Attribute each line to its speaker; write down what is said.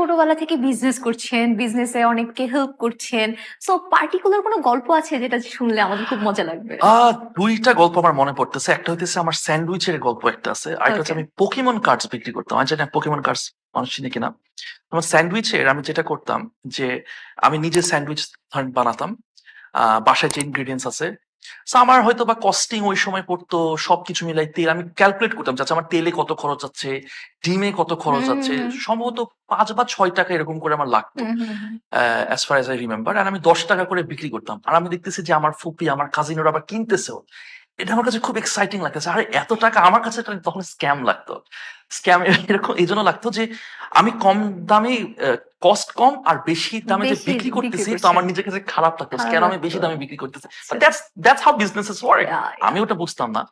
Speaker 1: ছোটবেলা থেকে বিজনেস করছেন, বিজনেসে অনেককে হেল্প করছেন। সো পার্টিকুলার কোনো গল্প আছে যেটা শুনলে আমাদের খুব মজা লাগবে?
Speaker 2: ২ টা গল্প আমার মনে পড়তেছে। একটা হইতেছে আমার স্যান্ডউইচের গল্প একটা আছে। আরেকটা হচ্ছে
Speaker 1: ওকে।
Speaker 2: আমি পোকেমন কার্ডস বিক্রি করতাম। আমি জানি না পোকেমন কার্ডস মানুষ চিনে কিনা? আমার স্যান্ডউইচের আমি যেটা করতাম যে আমি নিজে স্যান্ডউইচ ধরেন বানাতাম। বাসায় যে ইনগ্রেডিয়েন্টস আছে। সো আমার হয়তোবা কস্টিং ওই সময় পড়তো সবকিছু মিলাই তেল আমি ক্যালকুলেট করতাম যে আচ্ছা আমার তেলে কত খরচ যাচ্ছে, ডিমে কত খরচ
Speaker 1: হুম, হুম,
Speaker 2: যাচ্ছে।
Speaker 1: হুম।
Speaker 2: সম্ভবত ৳৫ বা ৳৬ এরকম করে আমার লাগতো।
Speaker 1: হুম, হুম, হুম।
Speaker 2: as far as I remember and আমি ৳১০ করে বিক্রি করতাম। আর আমি দেখতেছি যে আমার ফুপি, আমার কাজিনরা আবার কিনতেছেও। এটা আমার কাছে খুব এক্সাইটিং লাগতেছে। আরে এত টাকা আমার কাছে এটা তখন স্ক্যাম লাগতো। স্ক্যাম এরকম এজন্য লাগতো যে আমি কম দামে কস্ট কম আর বেশি দামে যে
Speaker 1: বেশি
Speaker 2: বিক্রি
Speaker 1: বিক্রি
Speaker 2: করতেছি তো
Speaker 1: করছেন।
Speaker 2: আমার নিজের কাছে খারাপ লাগতো।
Speaker 1: খারাপ
Speaker 2: কেন আমি
Speaker 1: লাগতো।
Speaker 2: বেশি দামে বিক্রি করতেছি?
Speaker 1: আচ্ছা।
Speaker 2: But that's how businesses work.
Speaker 1: ইয়া,
Speaker 2: আমি
Speaker 1: ইয়া।
Speaker 2: ওটা বুঝতাম না।